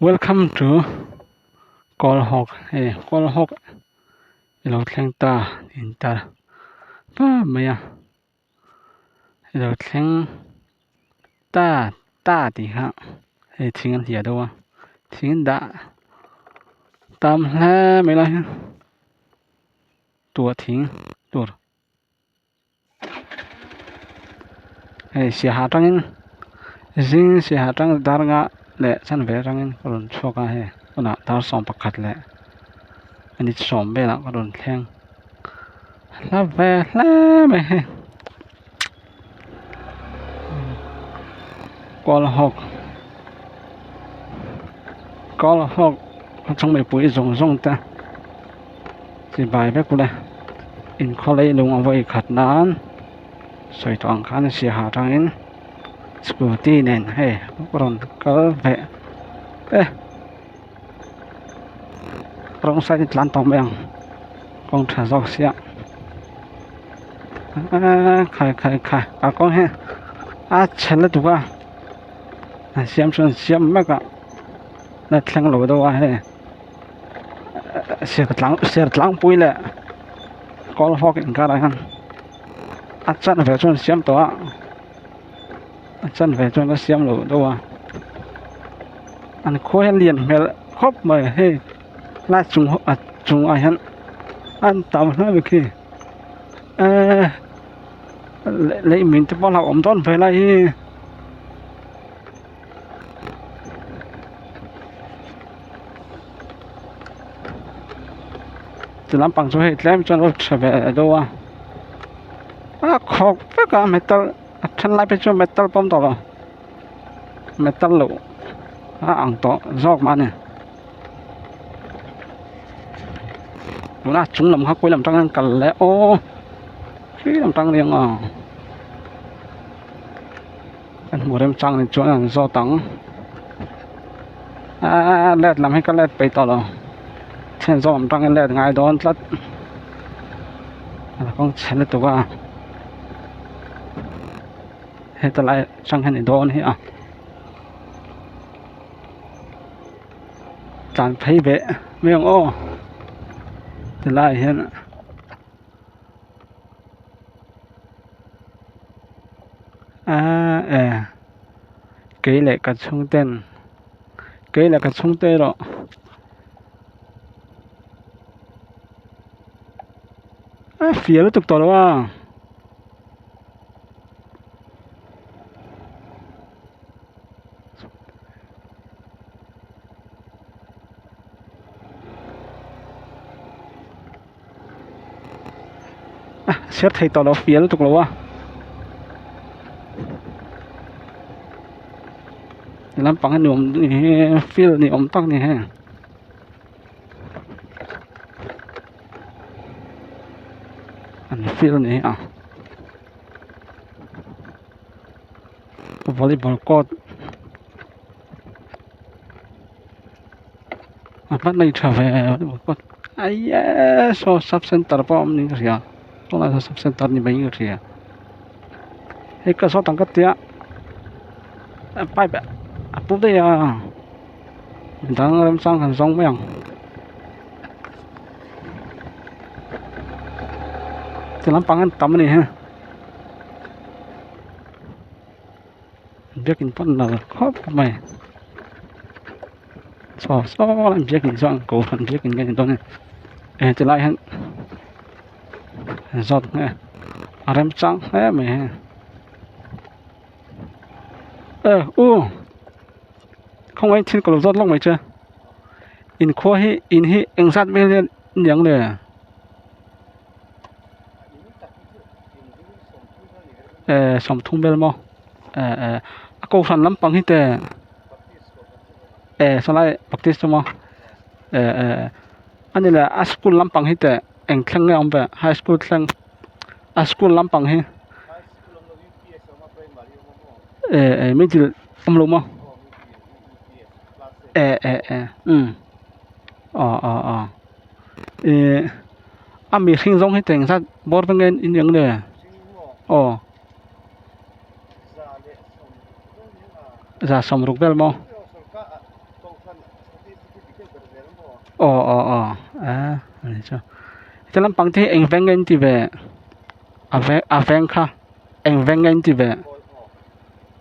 Welcome to Colhawk. Hey, Colhawk. Ilo thleng ta in ta. Pa maya. Ilo thleng ta ti ha. Hey, thing an hiya đâu à? Thing da. Tam hla mai la. Tua thing, tua. Hey, sia ha tangin. Zing sia ha tang dar nga le san ve tangin kolon choka he. Ona dar som pakhat le. Ani som be la kolon thleng. La ve la me he. Colhawk trong mấy buổi rong ta chỉ bài bé cô này in khó lấy lùng ở khát nán xoay toàn khán xì hà trang in scooty nền hay còn có vẻ ê rong sai thì lan tòng bèng con thả dọc xịa khai con he chén là tụi xem mấy cả là thằng lối đâu à xe lăng bùi lệ có phô kiện cả đấy hắn chân về cho xem to chân về cho nó xem lối đâu à anh khôi liền mẹ khóc mày hey là chung ai hắn anh tao nói về kia lấy mình cho bao lâu ông tôn về lại từ làm bằng số hệ lem cho nó trở về đâu à khóc tất cả metal thân lại bên trong metal bom tàu metal lỗ ăn to giọt mà nè đúng là chúng làm hắc quấy làm trăng cần lẽ ô khi làm trăng liền anh mua đem trăng thì chỗ là do tắng lẹt làm hay cái lẹt bày tàu rồi trên do làm trăng lẹt ngay đó lát con chén là tụi hết ta lại trăng hay đó nữa chán thấy vẻ miệng ô thì lại hiện cái lại cả充tên cái là cả充tên rồi phía nó tục tỏ đó xét thầy tỏ đó phía nó tục đó làm bằng cái nụm phía này ống tắc này ha phía này volleyball court bắt này trở về court ai so sub center bom này cái gì tôi là sub center này mấy cái gì cái cơ sở tăng cấp tiệt bay bẹ bút đây mình đang làm sang hàng rong mấy thì làm bằng tấm này ha biết kinh phân là khó mày so làm biết kinh soạn cổ phần biết kinh cái đó này thì lại hắn giọt này làm trắng thế mày không ai trên cầu giọt lông mày chưa in khoa hi in hi anh sát bên liên nhang này sòng thung bel mo câu sản lắm bằng hít sau lại baptist mo anh là school lắm bằng hít anh khăng nghe ông về high school khăng school lắm bằng hít mấy chữ ông luôn mo anh bị sinh giống hết tình sát bớt bên in những này ra sòng rục bel mo à này cho cho lắm bằng thế anh veng anh thì về à veng kha anh veng anh thì về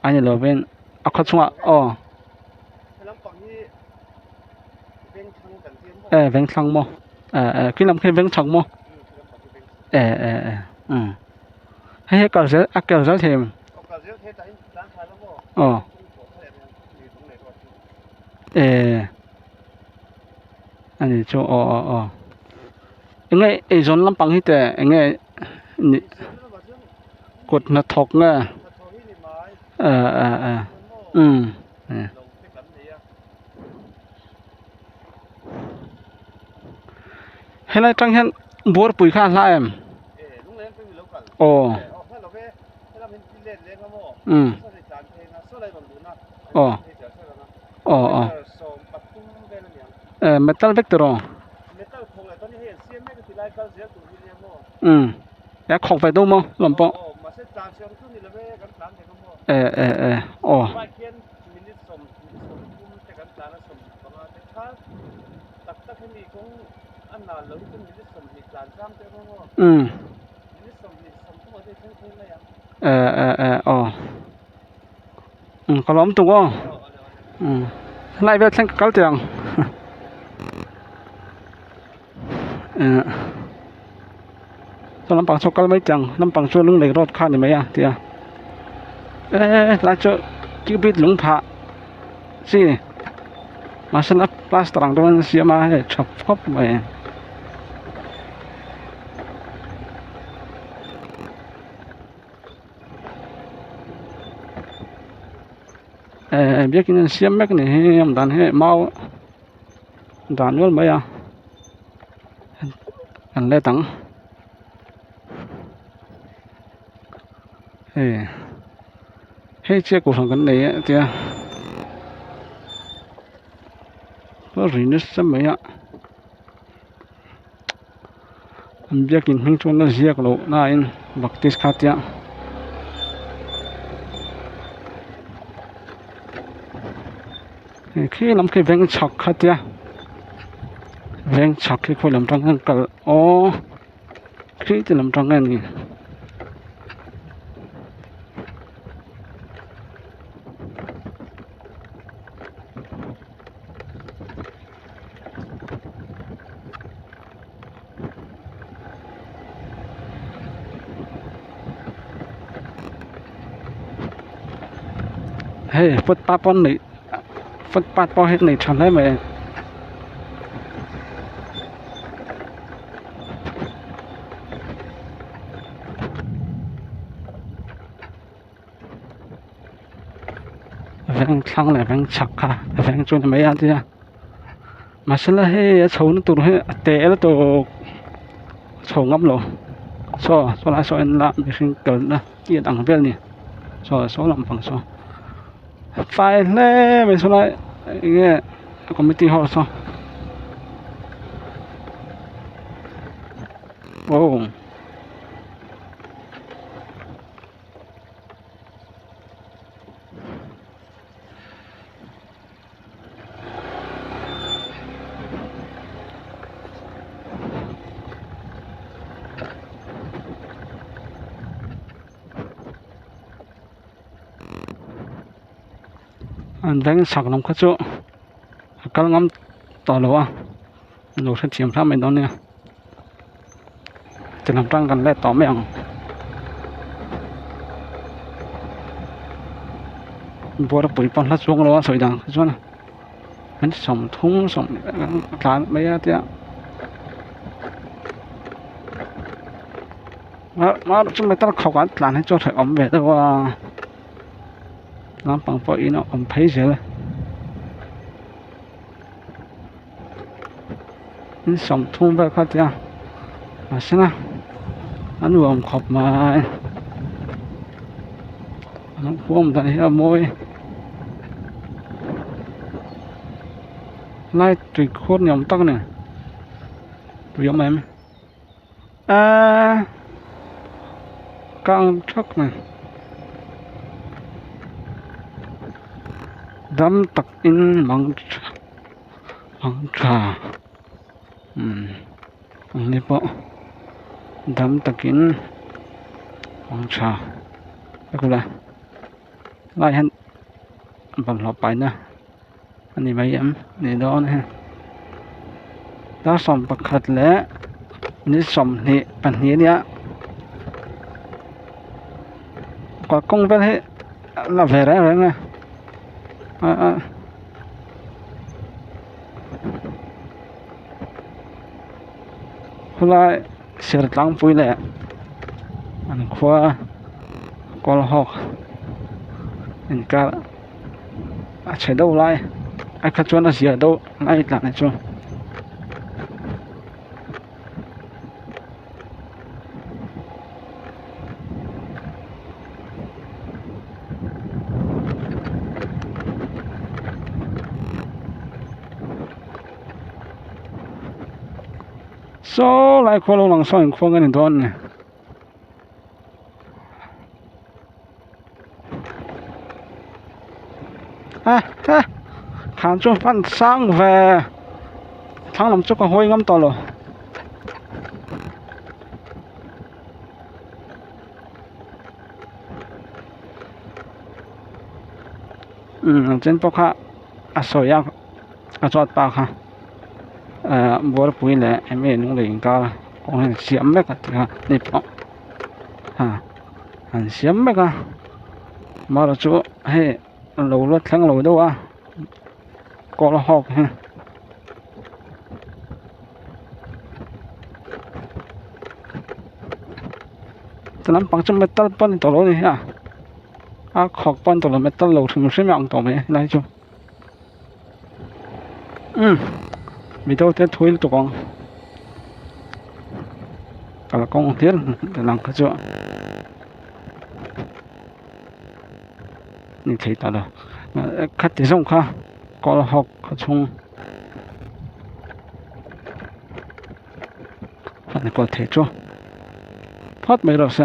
anh là bên à khó chung veng thăng mo khi làm khi veng thăng mo ừ hay cái gì cái gì thêm anh cho anh ấy zon lắm bằng thế anh ấy cột nó thọc nghe ừ hay là trong hiện bùa bùi khá là em metal vector ya khóc phải đâu mà làm bộ có lắm tụng lại về thành cáo tiền cho lắm bằng số cáo mấy chẳng lắm bằng số lưng này rót khăn thì mấy à thì lại cho kêu biết lúng phạ gì mà xin lắp plaster rằng tôi sẽ mà chọc phốp mày biết cái xiêm mấy cái này em đàn hệ mau đàn luôn mấy à anh lấy tặng hay chia cổ phần cái này thì nó rỉ nước sắm mấy ạ em biết cái hình cho nó riêng lộ na in bạc tít khát ya khi làm cái veng chọc khát ya veng chọc cái khối làm trong cái cỡ khi thì làm trong cái này hey phật pa pon này phật pa po hết này chọn đấy mày veng thăng này veng chọc cả veng chôn mấy anh thế mà xin là hey sầu nó tụt hết tệ nó tụt sầu ngắm rồi so lại so anh làm việc sinh cẩn đó kia đằng bên này so làm bằng so phải lên mình số lại nghe còn mấy tiếng họ sao anh đang sạc làm cái chỗ cái ngắm tỏ lỗ lỗ sẽ chiếm ra mình đó nè chỉ làm trang gần lẹ tỏ mèo bố đã bùi bón lát xuống lỗ sợi đằng chỗ này mình sống thúng sống cá mấy cái mà chúng mình ta khâu cái làm hết cho thầy ấm về đâu làm bằng phơi nó ấm thấy gì đấy mình sống thúng về cái gì mà xem nào anh vừa khóc mà nó cũng tại là môi lại tùy khốt nhom tắc này tùy em càng chắc này đâm tắc in bằng Hoàng trà này bộ đâm takin Hoàng trà cái là lại hắn bằng lọp bài nè anh này mấy em này đó nè đã xong bậc hạt lẽ ní xong này bảnนี้เนี่ยก็คงเป็นให้ละเวรอะไรนะคนละเสียตังค์ปุยแหละอันขวากอลหอกอันก็ใช้ดูไรไอ้ขจรเสียดูไรหลังนี่จ้ะโซ่ไล่คนลงหลังซ่อนคนกันในตอนเนี่ยขานจนฟันสร้างแวทั้งลำจุกก็ห้อยง้ำต่อเลยเจนพวกข้าสวยอ่ะจอดปากค่ะบัวปุ๋ยแหละไอ้แม่นุ่งเหลืองก็คงเสียมแม่กันค่ะนี่ปอกเสียมแม่กันมาแล้วจู่ให้เราลดทั้งเราด้วยก็ละหอกฮะฉะนั้นปังจะไม่ตัดปั้นตัวเราเนี่ยขอกปั้นตัวเราไม่ตัดเราถึงใช่ไหมอังตัวไหมไรจู่มีตัวเท่าถุยตัวกองก็ละกองเทียนแต่หลังก็จู่นี่thấyตาแล้วคัดที่ส่งค่ะก็ละหอกเขาชง反正ก็เทจู่พอดไม่รู้สิ